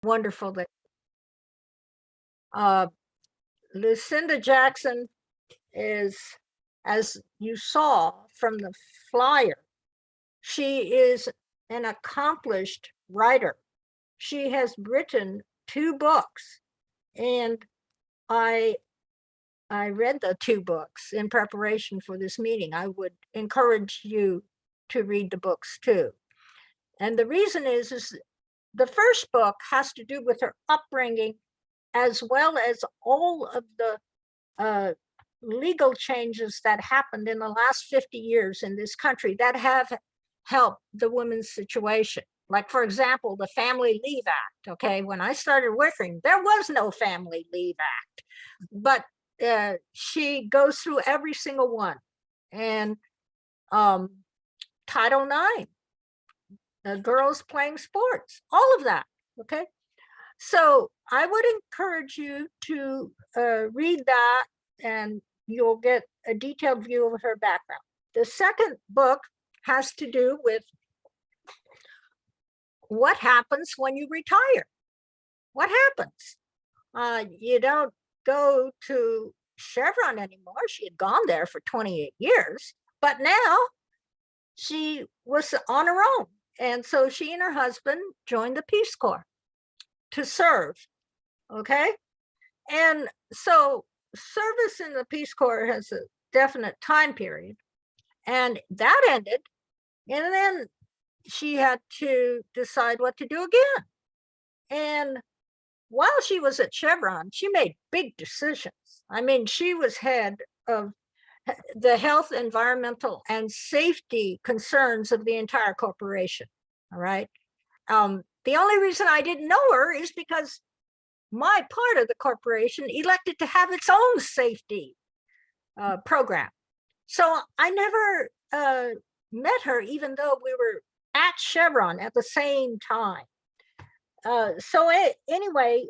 Wonderful that uh, Lucinda Jackson is, as you saw from the flyer, she is an accomplished writer. She has written 2 books, and I read the 2 books in preparation for this meeting. I would encourage you to read the books too. And the reason is the first book has to do with her upbringing, as well as all of the legal changes that happened in the last 50 years in this country that have helped the women's situation. Like, for example, the Family Leave Act. Okay, when I started working, there was no Family Leave Act, but she goes through every single one. And Title IX, girls playing sports, all of that. Okay, so I would encourage you to read that, and you'll get a detailed view of her background. The second book has to do with what happens when you retire. What happens? You don't go to Chevron anymore. She had gone there for 28 years, but now she was on her own. And so she and her husband joined the Peace Corps to serve. Okay. And so service in the Peace Corps has a definite time period, and that ended. And then she had to decide what to do again. And while she was at Chevron, she made big decisions. I mean, she was head of the health, environmental, and safety concerns of the entire corporation. All right. The only reason I didn't know her is because my part of the corporation elected to have its own safety program. So I never met her, even though we were at Chevron at the same time. Anyway,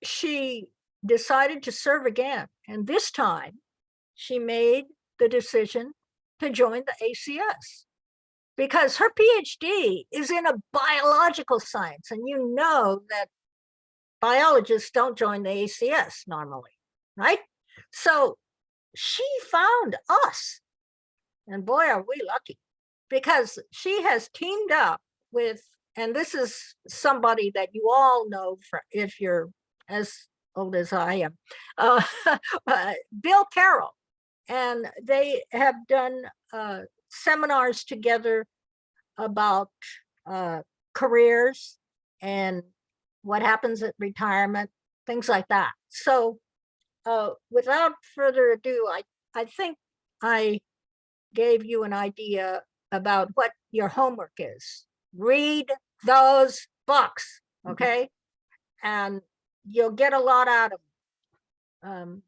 she decided to serve again. And this time she made the decision to join the ACS, because her PhD is in a biological science. And you know that biologists don't join the ACS normally, right? So she found us, and boy, are we lucky, because she has teamed up with, and this is somebody that you all know if you're as old as I am, Bill Carroll. And they have done seminars together about careers and what happens at retirement, things like that. So without further ado, I think I gave you an idea about what your homework is. Read those books, okay? And you'll get a lot out of them.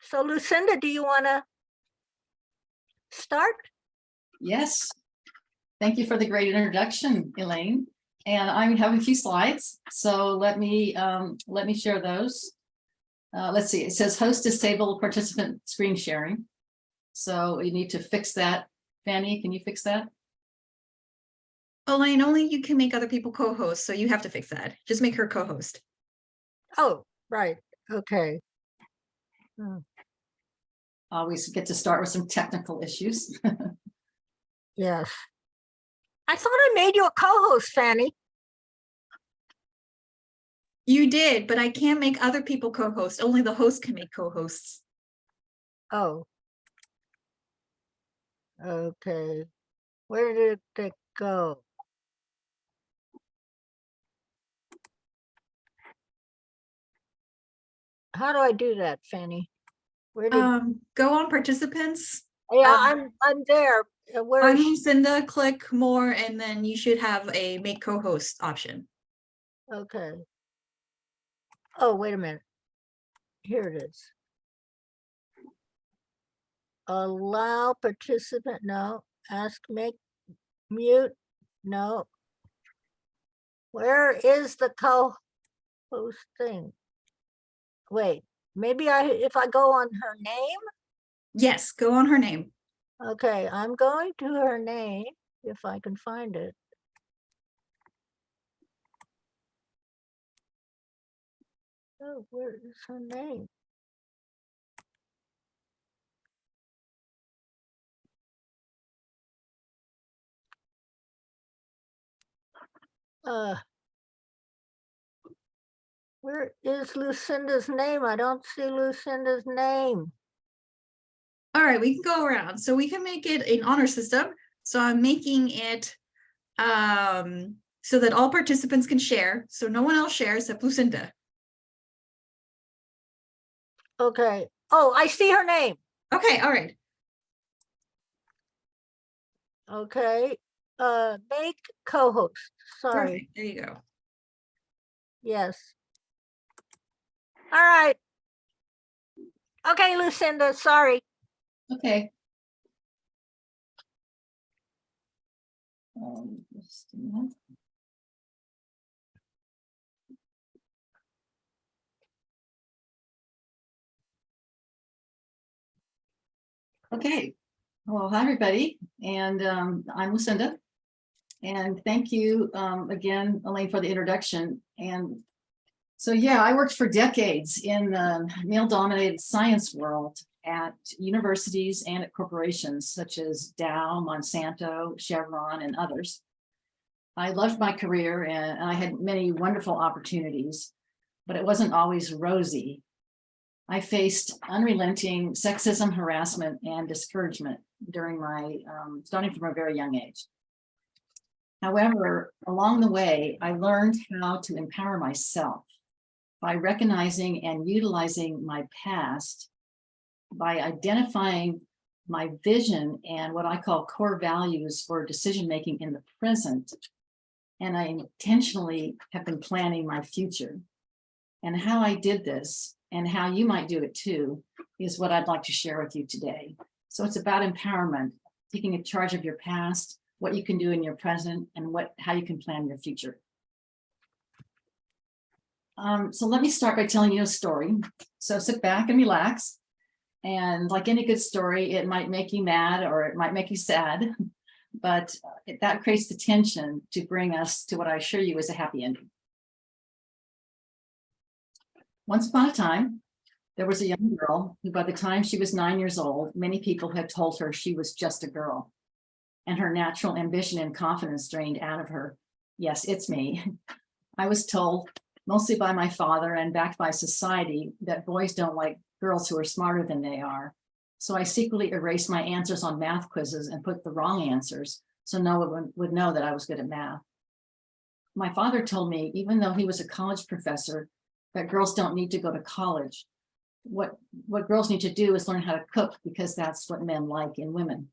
So Lucinda, do you want to start? Yes. Thank you for the great introduction, Elaine. And I have a few slides, so let me share those. Let's see. It says host disable participant screen sharing. So you need to fix that. Fanny, can you fix that? Elaine, only you can make other people co-host, so you have to fix that. Just make her co-host. Oh, right. Okay. Always get to start with some technical issues. Yes. I thought I made you a co-host, Fanny. You did, but I can't make other people co-host. Only the host can make co-hosts. Oh. Okay. Where did it go? How do I do that, Fanny? Where did go on participants. Yeah, I'm there. Where I'm is Lucinda, click more, and then you should have a make co-host option. Okay. Oh, wait a minute. Here it is. Allow participant, no. Ask make mute, no. Where is the co-host thing? Wait, maybe if I go on her name? Yes, go on her name. Okay, I'm going to her name if I can find it. Oh, where is her name? Where is Lucinda's name? I don't see Lucinda's name. All right, we can go around. So we can make it an honor system. So I'm making it so that all participants can share. So no one else shares except Lucinda. Okay. Oh, I see her name. Okay, all right. Okay. Make co-host. Sorry. Perfect. There you go. Yes. All right. Okay, Lucinda, sorry. Okay. Just a minute. Okay. Well, hi, everybody. And I'm Lucinda. And thank you again, Elaine, for the introduction. And so, yeah, I worked for decades in the male-dominated science world at universities and at corporations such as Dow, Monsanto, Chevron, and others. I loved my career and I had many wonderful opportunities, but it wasn't always rosy. I faced unrelenting sexism, harassment, and discouragement during my, starting from a very young age. However, along the way, I learned how to empower myself by recognizing and utilizing my past, by identifying my vision and what I call core values for decision-making in the present. And I intentionally have been planning my future. And how I did this and how you might do it too is what I'd like to share with you today. So it's about empowerment, taking charge of your past, what you can do in your present, and how you can plan your future. So let me start by telling you a story. So sit back and relax. And like any good story, it might make you mad or it might make you sad, but that creates the tension to bring us to what I assure you is a happy ending. Once upon a time, there was a young girl who, by the time she was 9 years old, many people had told her she was just a girl, and her natural ambition and confidence drained out of her. Yes, it's me. I was told, mostly by my father and backed by society, that boys don't like girls who are smarter than they are. So I secretly erased my answers on math quizzes and put the wrong answers so no one would know that I was good at math. My father told me, even though he was a college professor, that girls don't need to go to college. What girls need to do is learn how to cook because that's what men like in women.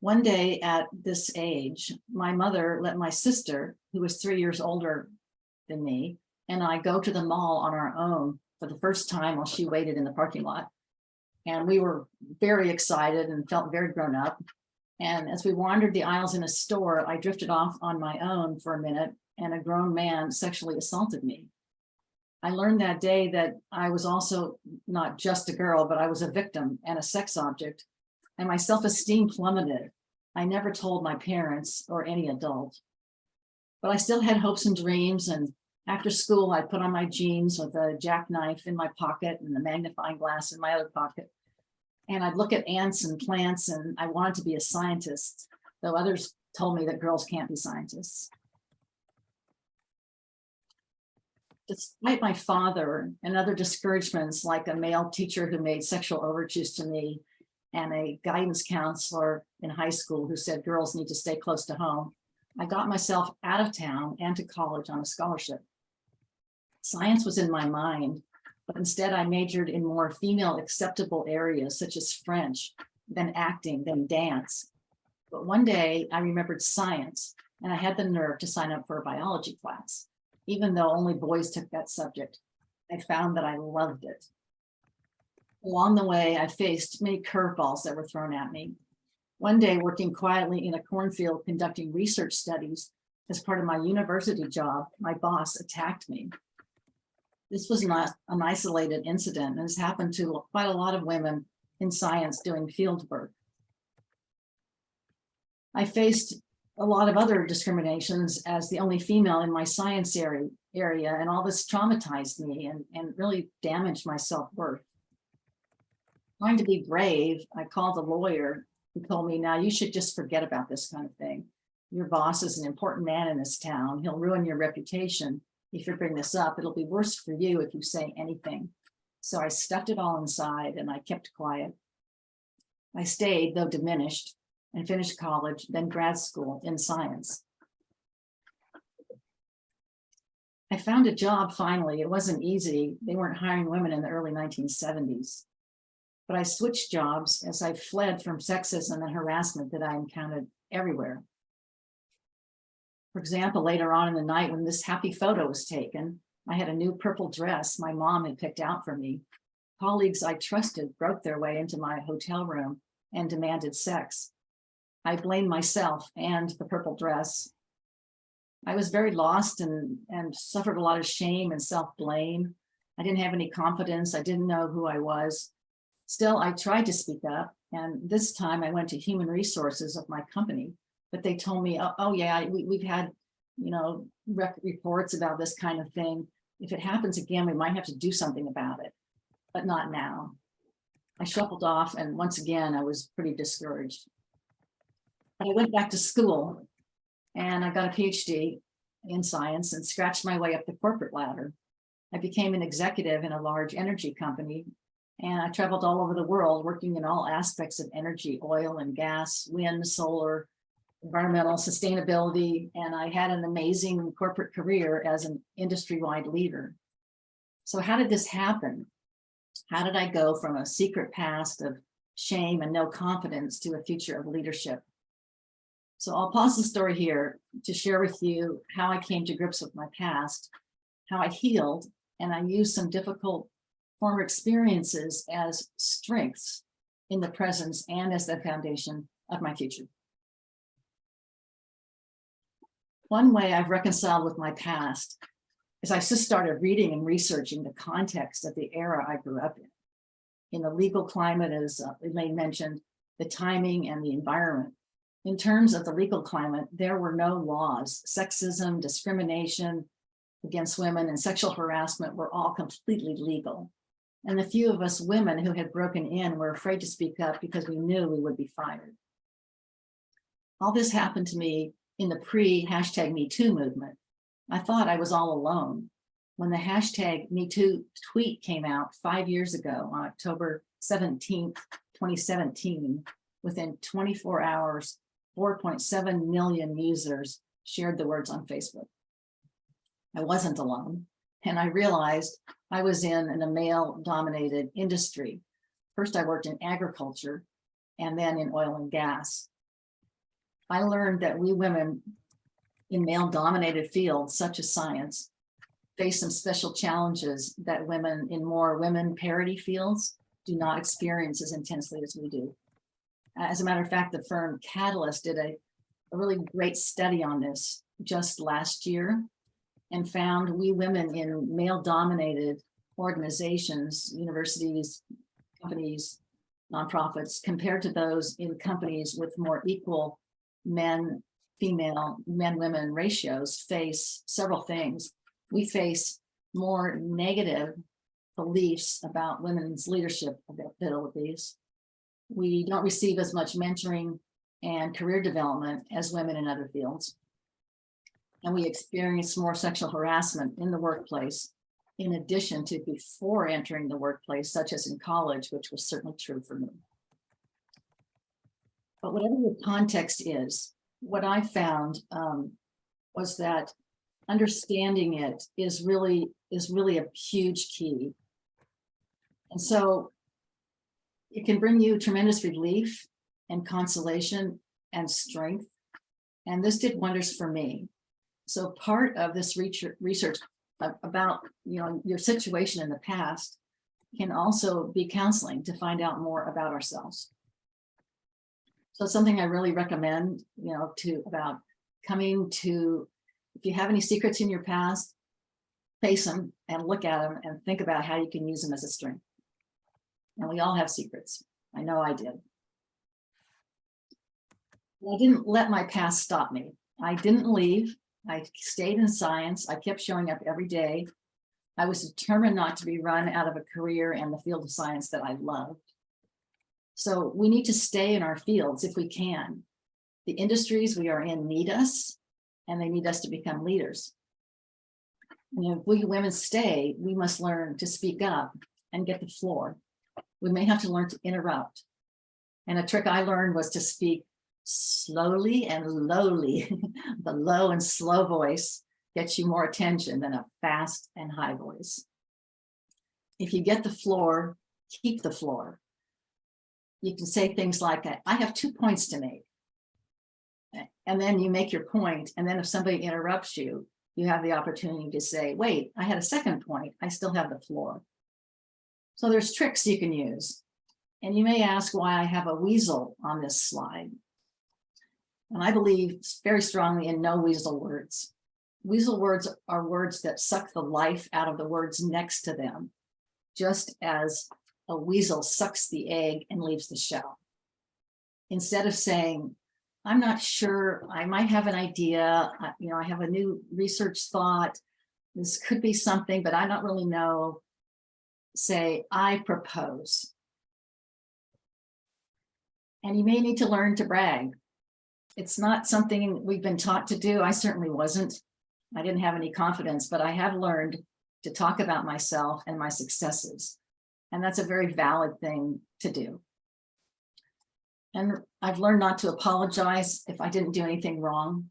One day at this age, my mother let my sister, who was 3 years older than me, and I go to the mall on our own for the first time while she waited in the parking lot. And we were very excited and felt very grown up. And as we wandered the aisles in a store, I drifted off on my own for a minute and a grown man sexually assaulted me. I learned that day that I was also not just a girl, but I was a victim and a sex object, and my self-esteem plummeted. I never told my parents or any adult, but I still had hopes and dreams. And after school, I put on my jeans with a jackknife in my pocket and a magnifying glass in my other pocket. And I'd look at ants and plants, and I wanted to be a scientist, though others told me that girls can't be scientists. Despite my father and other discouragements, like a male teacher who made sexual overtures to me and a guidance counselor in high school who said girls need to stay close to home, I got myself out of town and to college on a scholarship. Science was in my mind, but instead I majored in more female acceptable areas such as French, then acting, then dance. But one day I remembered science and I had the nerve to sign up for a biology class. Even though only boys took that subject, I found that I loved it. Along the way, I faced many curveballs that were thrown at me. One day, working quietly in a cornfield conducting research studies as part of my university job, my boss attacked me. This was not an isolated incident and has happened to quite a lot of women in science doing field work. I faced a lot of other discriminations as the only female in my science area, and all this traumatized me and really damaged my self-worth. Trying to be brave, I called a lawyer who told me, now you should just forget about this kind of thing. Your boss is an important man in this town. He'll ruin your reputation if you bring this up. It'll be worse for you if you say anything. So I stuffed it all inside and I kept quiet. I stayed, though diminished, and finished college, then grad school in science. I found a job finally. It wasn't easy. They weren't hiring women in the early 1970s. But I switched jobs as I fled from sexism and harassment that I encountered everywhere. For example, later on in the night when this happy photo was taken, I had a new purple dress my mom had picked out for me. Colleagues I trusted broke their way into my hotel room and demanded sex. I blamed myself and the purple dress. I was very lost and suffered a lot of shame and self-blame. I didn't have any confidence. I didn't know who I was. Still, I tried to speak up, and this time I went to human resources of my company, but they told me, oh yeah, we've had, reports about this kind of thing. If it happens again, we might have to do something about it, but not now. I shuffled off, and once again, I was pretty discouraged. But I went back to school, and I got a PhD in science and scratched my way up the corporate ladder. I became an executive in a large energy company, and I traveled all over the world working in all aspects of energy, oil and gas, wind, solar, environmental sustainability, and I had an amazing corporate career as an industry-wide leader. So how did this happen? How did I go from a secret past of shame and no confidence to a future of leadership? So I'll pause the story here to share with you how I came to grips with my past, how I healed, and I used some difficult former experiences as strengths in the presence and as the foundation of my future. One way I've reconciled with my past is I just started reading and researching the context of the era I grew up in the legal climate, as Elaine mentioned, the timing and the environment. In terms of the legal climate, there were no laws. Sexism, discrimination against women, and sexual harassment were all completely legal. And the few of us women who had broken in were afraid to speak up because we knew we would be fired. All this happened to me in the pre-#MeToo movement. I thought I was all alone. When the #MeToo tweet came out 5 years ago on October 17th, 2017, within 24 hours, 4.7 million users shared the words on Facebook. I wasn't alone, and I realized I was in a male-dominated industry. First, I worked in agriculture, and then in oil and gas. I learned that we women in male-dominated fields, such as science, face some special challenges that women in more women parity fields do not experience as intensely as we do. As a matter of fact, the firm Catalyst did a really great study on this just last year and found we women in male-dominated organizations, universities, companies, nonprofits, compared to those in companies with more equal men-female, men-women ratios, face several things. We face more negative beliefs about women's leadership abilities. We don't receive as much mentoring and career development as women in other fields. And we experience more sexual harassment in the workplace, in addition to before entering the workplace, such as in college, which was certainly true for me. But whatever the context is, what I found was that understanding it is really a huge key. And so it can bring you tremendous relief and consolation and strength. And this did wonders for me. So part of this research about your situation in the past can also be counseling to find out more about ourselves. So it's something I really recommend, about coming to, if you have any secrets in your past, face them and look at them and think about how you can use them as a strength. And we all have secrets. I know I did. I didn't let my past stop me. I didn't leave. I stayed in science. I kept showing up every day. I was determined not to be run out of a career in the field of science that I loved. So we need to stay in our fields if we can. The industries we are in need us, and they need us to become leaders. And if we women stay, we must learn to speak up and get the floor. We may have to learn to interrupt. And a trick I learned was to speak slowly and lowly. The low and slow voice gets you more attention than a fast and high voice. If you get the floor, keep the floor. You can say things like, I have 2 points to make. And then you make your point. And then if somebody interrupts you, you have the opportunity to say, wait, I had a second point. I still have the floor. So there's tricks you can use. And you may ask why I have a weasel on this slide. And I believe very strongly in no weasel words. Weasel words are words that suck the life out of the words next to them, just as a weasel sucks the egg and leaves the shell. Instead of saying, I'm not sure, I might have an idea, I have a new research thought, this could be something, but I don't really know, say, I propose. And you may need to learn to brag. It's not something we've been taught to do. I certainly wasn't. I didn't have any confidence, but I have learned to talk about myself and my successes. And that's a very valid thing to do. And I've learned not to apologize if I didn't do anything wrong.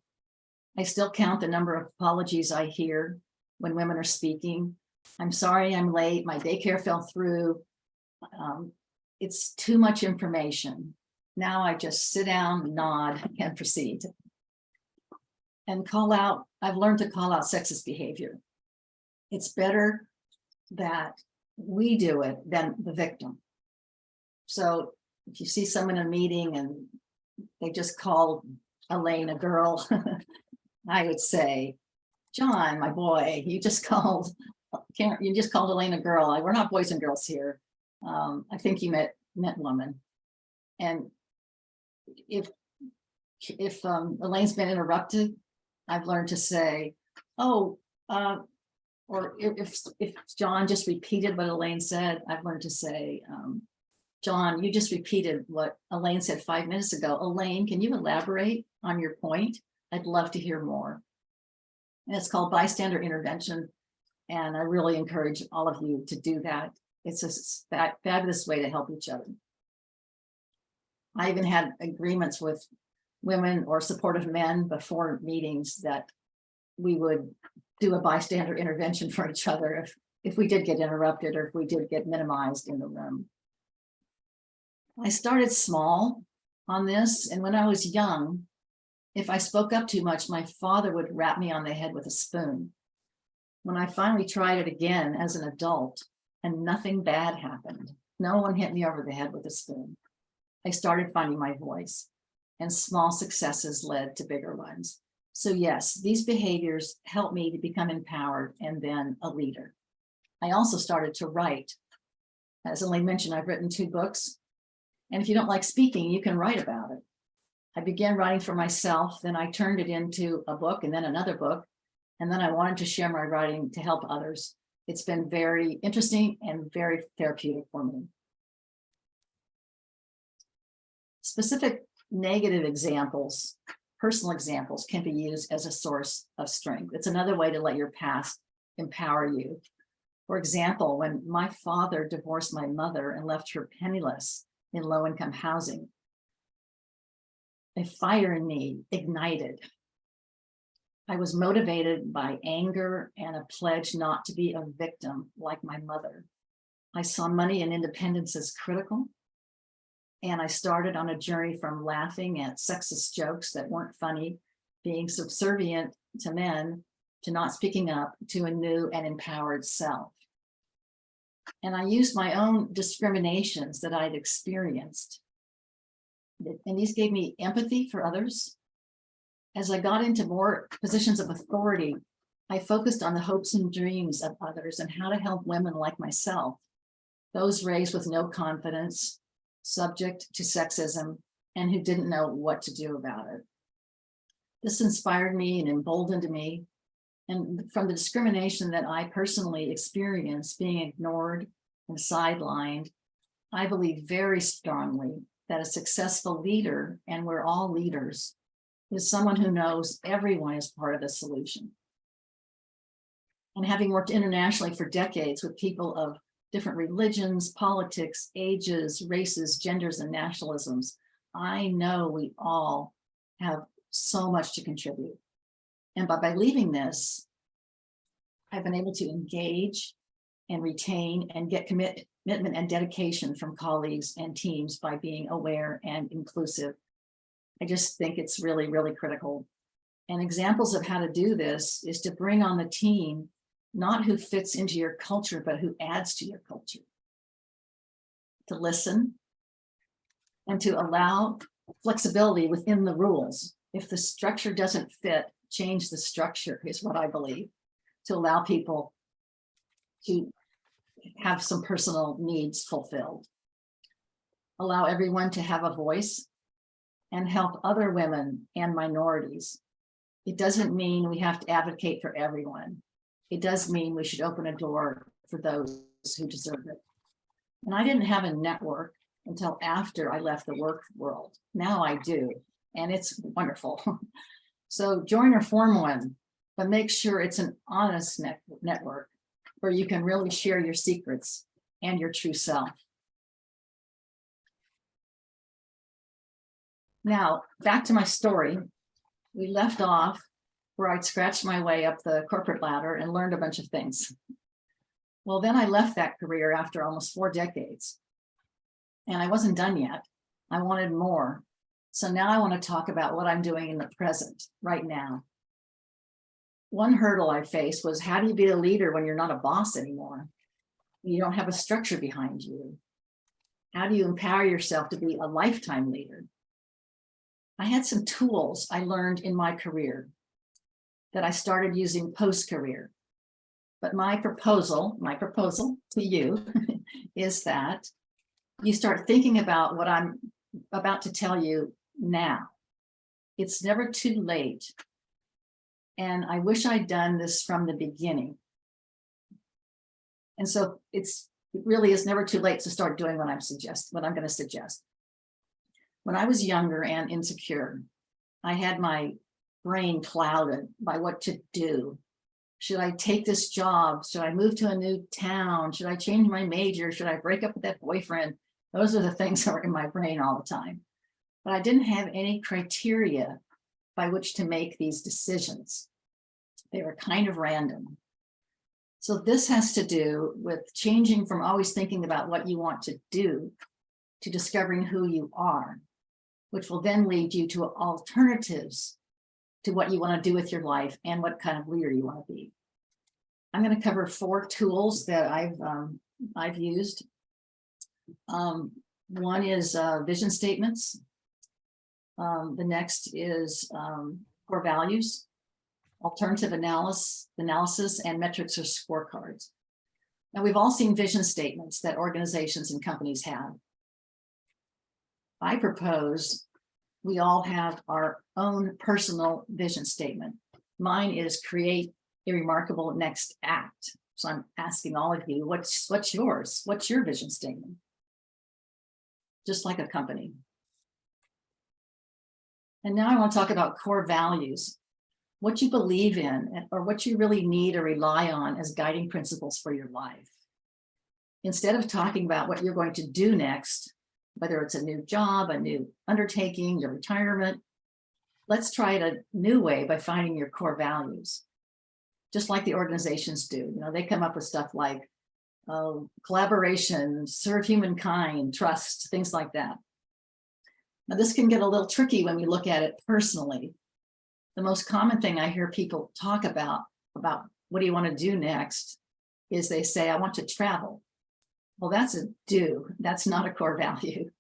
I still count the number of apologies I hear when women are speaking. I'm sorry I'm late, my daycare fell through. It's too much information. Now I just sit down, nod, and proceed. And call out, I've learned to call out sexist behavior. It's better that we do it than the victim. So if you see someone in a meeting and they just called Elaine a girl, I would say, John, my boy, you just called Elaine a girl. We're not boys and girls here. I think you meant woman. And if Elaine's been interrupted, I've learned to say, or if John just repeated what Elaine said, I've learned to say, John, you just repeated what Elaine said 5 minutes ago. Elaine, can you elaborate on your point? I'd love to hear more. And it's called bystander intervention. And I really encourage all of you to do that. It's a fabulous way to help each other. I even had agreements with women or supportive men before meetings that we would do a bystander intervention for each other if we did get interrupted or if we did get minimized in the room. I started small on this, and when I was young, if I spoke up too much, my father would rap me on the head with a spoon. When I finally tried it again as an adult and nothing bad happened, no one hit me over the head with a spoon, I started finding my voice, and small successes led to bigger ones. So yes, these behaviors helped me to become empowered and then a leader. I also started to write. As Elaine mentioned, I've written 2 books. And if you don't like speaking, you can write about it. I began writing for myself, then I turned it into a book and then another book. And then I wanted to share my writing to help others. It's been very interesting and very therapeutic for me. Specific negative examples, personal examples, can be used as a source of strength. It's another way to let your past empower you. For example, when my father divorced my mother and left her penniless in low-income housing, a fire in me ignited. I was motivated by anger and a pledge not to be a victim like my mother. I saw money and independence as critical. And I started on a journey from laughing at sexist jokes that weren't funny, being subservient to men, to not speaking up, to a new and empowered self. And I used my own discriminations that I'd experienced. And these gave me empathy for others. As I got into more positions of authority, I focused on the hopes and dreams of others and how to help women like myself, those raised with no confidence, subject to sexism, and who didn't know what to do about it. This inspired me and emboldened me. And from the discrimination that I personally experienced, being ignored and sidelined, I believe very strongly that a successful leader, and we're all leaders, is someone who knows everyone is part of the solution. And having worked internationally for decades with people of different religions, politics, ages, races, genders, and nationalisms, I know we all have so much to contribute. And by leaving this, I've been able to engage and retain and get commitment and dedication from colleagues and teams by being aware and inclusive. I just think it's really, really critical. And examples of how to do this is to bring on the team, not who fits into your culture, but who adds to your culture. To listen and to allow flexibility within the rules. If the structure doesn't fit, change the structure is what I believe, to allow people to have some personal needs fulfilled. Allow everyone to have a voice and help other women and minorities. It doesn't mean we have to advocate for everyone. It does mean we should open a door for those who deserve it. And I didn't have a network until after I left the work world. Now I do, and it's wonderful. So join or form one, but make sure it's an honest network where you can really share your secrets and your true self. Now, back to my story. We left off where I'd scratched my way up the corporate ladder and learned a bunch of things. Well, then I left that career after almost 4 decades. And I wasn't done yet. I wanted more. So now I want to talk about what I'm doing in the present, right now. One hurdle I faced was, how do you be a leader when you're not a boss anymore? You don't have a structure behind you. How do you empower yourself to be a lifetime leader? I had some tools I learned in my career that I started using post-career. But my proposal to you is that you start thinking about what I'm about to tell you now. It's never too late. And I wish I'd done this from the beginning. And so it really is never too late to start doing what I'm going to suggest. When I was younger and insecure, I had my brain clouded by what to do. Should I take this job? Should I move to a new town? Should I change my major? Should I break up with that boyfriend? Those are the things that were in my brain all the time. But I didn't have any criteria by which to make these decisions. They were kind of random. So this has to do with changing from always thinking about what you want to do to discovering who you are, which will then lead you to alternatives to what you want to do with your life and what kind of leader you want to be. I'm going to cover 4 tools that I've used. One is vision statements. The next is core values, alternative analysis, and metrics or scorecards. Now, we've all seen vision statements that organizations and companies have. I propose we all have our own personal vision statement. Mine is create a remarkable next act. So I'm asking all of you, what's yours? What's your vision statement? Just like a company. And now I want to talk about core values, what you believe in or what you really need or rely on as guiding principles for your life. Instead of talking about what you're going to do next, whether it's a new job, a new undertaking, your retirement, let's try it a new way by finding your core values. Just like the organizations do. You know, they come up with stuff like collaboration, serve humankind, trust, things like that. Now, this can get a little tricky when we look at it personally. The most common thing I hear people talk about what do you want to do next, is they say, I want to travel. Well, that's a do. That's not a core value.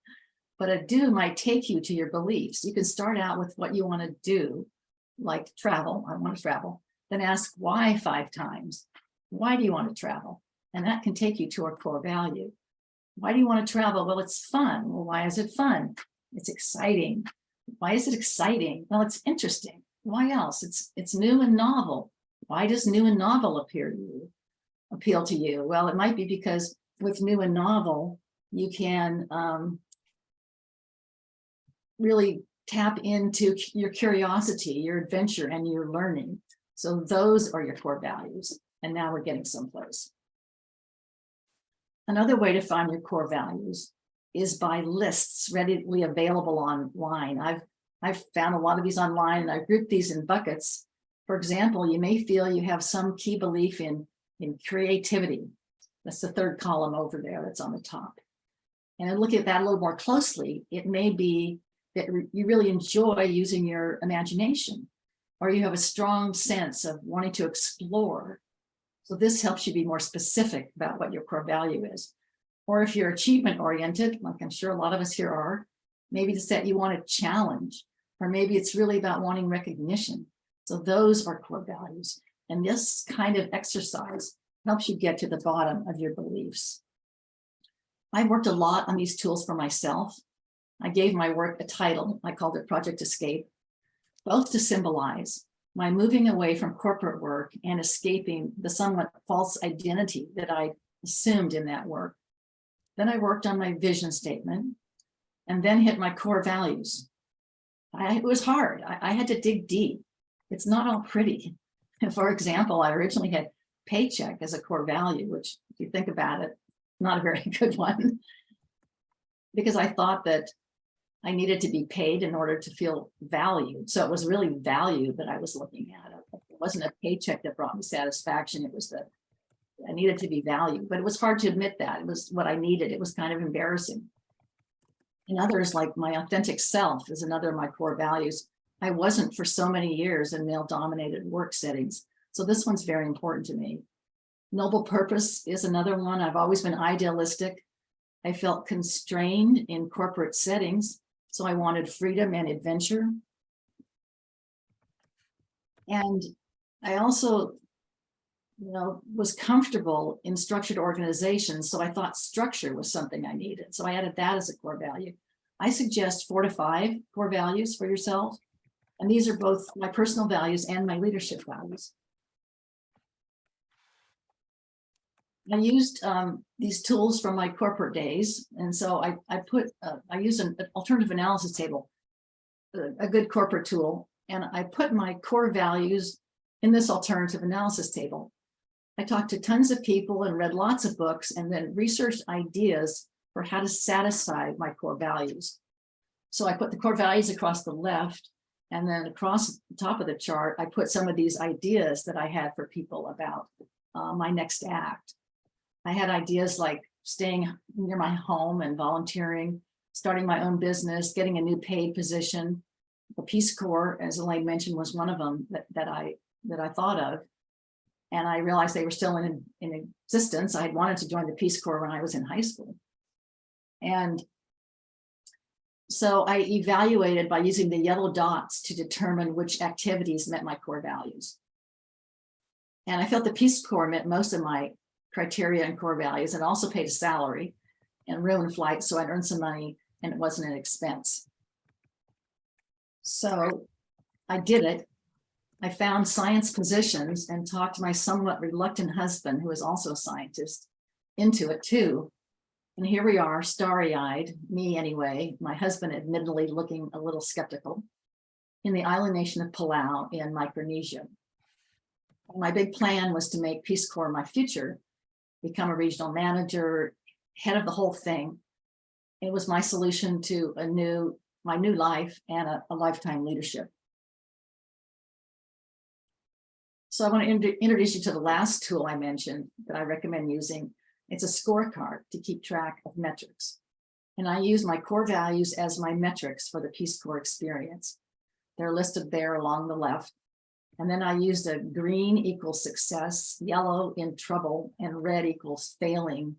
But a do might take you to your beliefs. You can start out with what you want to do, like travel. I want to travel. Then ask why 5 times. Why do you want to travel? And that can take you to a core value. Why do you want to travel? Well, it's fun. Well, why is it fun? It's exciting. Why is it exciting? Well, it's interesting. Why else? It's new and novel. Why does new and novel appeal to you? Well, it might be because with new and novel, you can really tap into your curiosity, your adventure, and your learning. So those are your core values. And now we're getting someplace. Another way to find your core values is by lists readily available online. I've found a lot of these online, and I've grouped these in buckets. For example, you may feel you have some key belief in creativity. That's the third column over there that's on the top. And look at that a little more closely. It may be that you really enjoy using your imagination, or you have a strong sense of wanting to explore. So this helps you be more specific about what your core value is. Or if you're achievement oriented, like I'm sure a lot of us here are, maybe it's that you want a challenge, or maybe it's really about wanting recognition. So those are core values. And this kind of exercise helps you get to the bottom of your beliefs. I've worked a lot on these tools for myself. I gave my work a title. I called it Project Escape, both to symbolize my moving away from corporate work and escaping the somewhat false identity that I assumed in that work. Then I worked on my vision statement and then hit my core values. It was hard. I had to dig deep. It's not all pretty. For example, I originally had paycheck as a core value, which if you think about it, not a very good one, because I thought that I needed to be paid in order to feel valued. So it was really value that I was looking at. It wasn't a paycheck that brought me satisfaction. It was that I needed to be valued, but it was hard to admit that. It was what I needed. It was kind of embarrassing. And others, like my authentic self is another of my core values. I wasn't for so many years in male-dominated work settings. So this one's very important to me. Noble purpose is another one. I've always been idealistic. I felt constrained in corporate settings, so I wanted freedom and adventure. And I also, was comfortable in structured organizations, so I thought structure was something I needed. So I added that as a core value. I suggest 4 to 5 core values for yourself. And these are both my personal values and my leadership values. I used these tools from my corporate days. And so I use an alternative analysis table, a good corporate tool. And I put my core values in this alternative analysis table. I talked to tons of people and read lots of books and then researched ideas for how to satisfy my core values. So I put the core values across the left, and then across the top of the chart, I put some of these ideas that I had for people about my next act. I had ideas like staying near my home and volunteering, starting my own business, getting a new paid position. The Peace Corps, as Elaine mentioned, was one of them that I thought of. And I realized they were still in existence. I had wanted to join the Peace Corps when I was in high school. And so I evaluated by using the yellow dots to determine which activities met my core values. And I felt the Peace Corps met most of my criteria and core values, and also paid a salary and room and flight, so I'd earn some money and it wasn't an expense. So I did it. I found science positions and talked my somewhat reluctant husband, who is also a scientist, into it too. And here we are, starry-eyed, me anyway, my husband admittedly looking a little skeptical, in the island nation of Palau in Micronesia. My big plan was to make Peace Corps my future, become a regional manager, head of the whole thing. It was my solution to my new life and a lifetime leadership. So I want to introduce you to the last tool I mentioned that I recommend using. It's a scorecard to keep track of metrics. And I use my core values as my metrics for the Peace Corps experience. They're listed there along the left. And then I used a green equals success, yellow in trouble, and red equals failing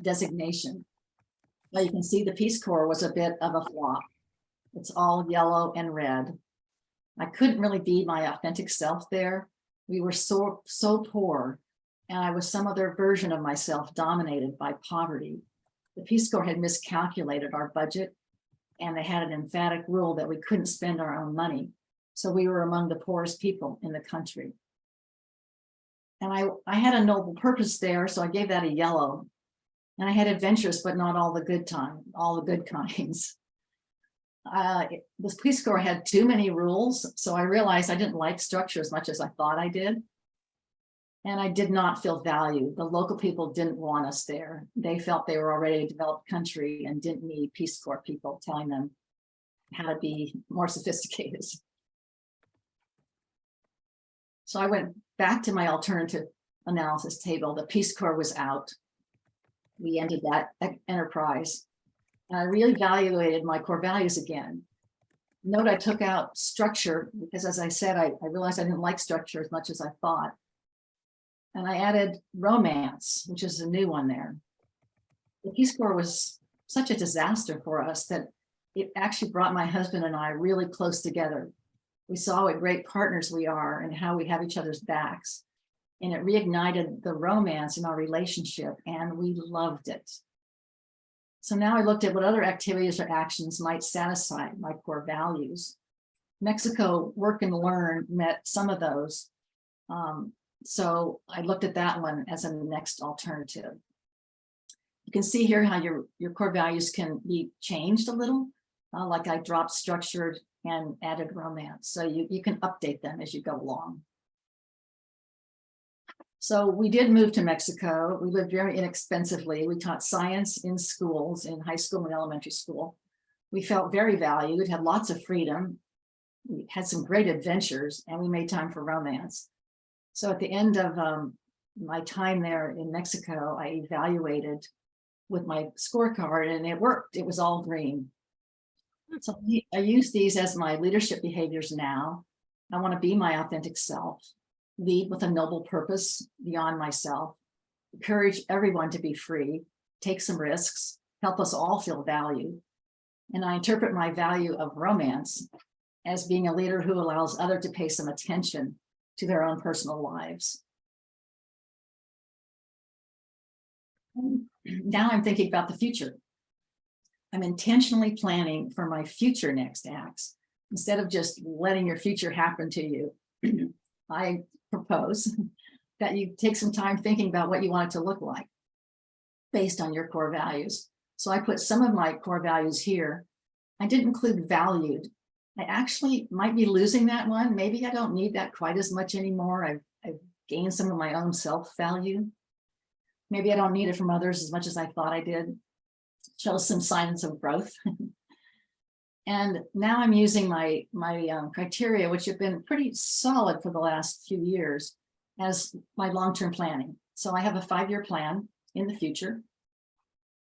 designation. Now you can see the Peace Corps was a bit of a flop. It's all yellow and red. I couldn't really be my authentic self there. We were so poor, and I was some other version of myself dominated by poverty. The Peace Corps had miscalculated our budget, And they had an emphatic rule that we couldn't spend our own money. So we were among the poorest people in the country. And I had a noble purpose there, so I gave that a yellow. And I had adventures, but not all the good kinds. This Peace Corps had too many rules, so I realized I didn't like structure as much as I thought I did. And I did not feel valued. The local people didn't want us there. They felt they were already a developed country and didn't need Peace Corps people telling them how to be more sophisticated. So I went back to my alternative analysis table. The Peace Corps was out. We ended that enterprise. And I reevaluated my core values again. Note I took out structure because, as I said, I realized I didn't like structure as much as I thought. And I added romance, which is a new one there. The Peace Corps was such a disaster for us that it actually brought my husband and I really close together. We saw what great partners we are and how we have each other's backs. And it reignited the romance in our relationship, and we loved it. So now I looked at what other activities or actions might satisfy my core values. Mexico Work and Learn met some of those. So I looked at that one as a next alternative. You can see here how your core values can be changed a little, like I dropped structured and added romance. So you can update them as you go along. So we did move to Mexico. We lived very inexpensively. We taught science in schools, in high school and elementary school. We felt very valued, had lots of freedom. We had some great adventures, and we made time for romance. So at the end of my time there in Mexico, I evaluated with my scorecard, and it worked. It was all green. So I use these as my leadership behaviors now. I want to be my authentic self, lead with a noble purpose beyond myself, encourage everyone to be free, take some risks, help us all feel valued. And I interpret my value of romance as being a leader who allows others to pay some attention to their own personal lives. Now I'm thinking about the future. I'm intentionally planning for my future next acts. Instead of just letting your future happen to you, I propose that you take some time thinking about what you want it to look like based on your core values. So I put some of my core values here. I didn't include valued. I actually might be losing that one. Maybe I don't need that quite as much anymore. I've gained some of my own self-value. Maybe I don't need it from others as much as I thought I did. Shows some signs of growth. And now I'm using my criteria, which have been pretty solid for the last few years, as my long-term planning. So I have a 5-year plan in the future.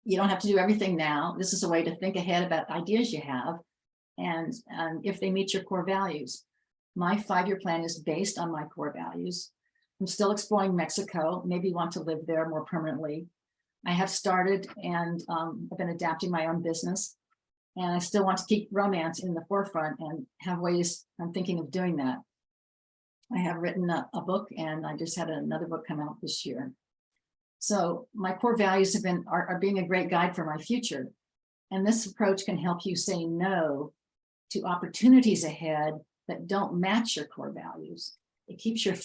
You don't have to do everything now. This is a way to think ahead about ideas you have and if they meet your core values. My 5-year plan is based on my core values. I'm still exploring Mexico, maybe want to live there more permanently. I have started and I've been adapting my own business, and I still want to keep romance in the forefront and have ways I'm thinking of doing that. I have written a book, and I just had another book come out this year. So my core values are being a great guide for my future. And this approach can help you say no to opportunities ahead that don't match your core values. It keeps your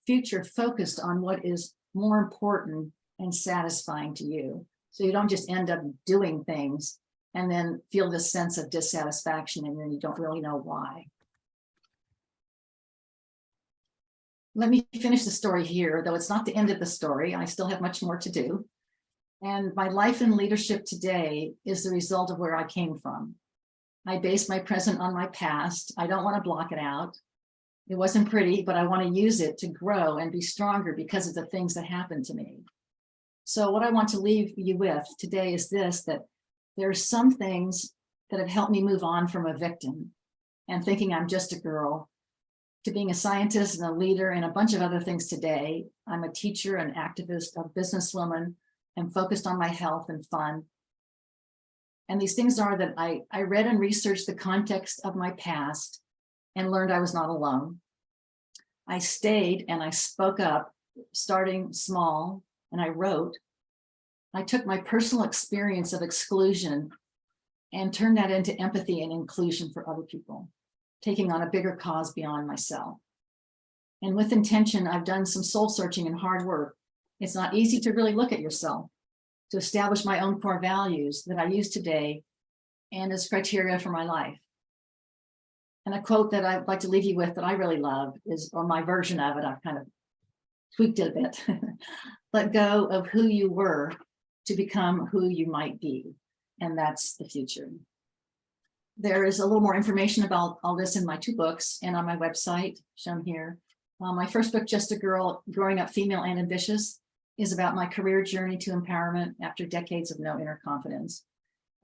future focused on what is more important and satisfying to you. So you don't just end up doing things and then feel this sense of dissatisfaction, and then you don't really know why. Let me finish the story here, though it's not the end of the story. I still have much more to do. And my life and leadership today is the result of where I came from. I base my present on my past. I don't want to block it out. It wasn't pretty, but I want to use it to grow and be stronger because of the things that happened to me. So what I want to leave you with today is this, that there are some things that have helped me move on from a victim and thinking I'm just a girl to being a scientist and a leader and a bunch of other things today. I'm a teacher, an activist, a businesswoman, and focused on my health and fun. And these things are that I read and researched the context of my past and learned I was not alone. I stayed and I spoke up, starting small, and I wrote. I took my personal experience of exclusion and turn that into empathy and inclusion for other people, taking on a bigger cause beyond myself. And with intention, I've done some soul searching and hard work. It's not easy to really look at yourself, to establish my own core values that I use today and as criteria for my life. And a quote that I'd like to leave you with that I really love is, or my version of it, I've kind of tweaked it a bit. Let go of who you were to become who you might be. And that's the future. There is a little more information about all this in my 2 books and on my website shown here. My first book, Just a Girl, Growing Up Female and Ambitious, is about my career journey to empowerment after decades of no inner confidence.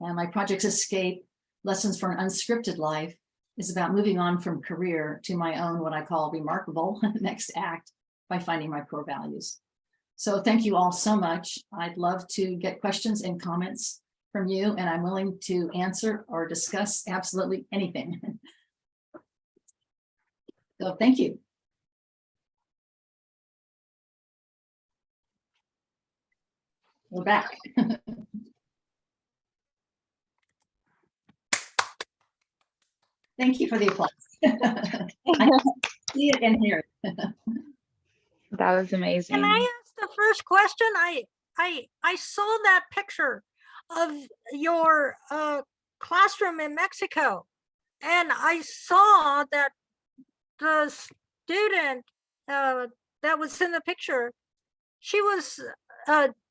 And my project, Escape, Lessons for an Unscripted Life, is about moving on from career to my own, what I call remarkable next act by finding my core values. So thank you all so much. I'd love to get questions and comments from you, and I'm willing to answer or discuss absolutely anything. So thank you. We're back. Thank you for the applause. I see it and hear it. That was amazing. Can I ask the first question? I saw that picture of your classroom in Mexico, and I saw that the student that was in the picture, she was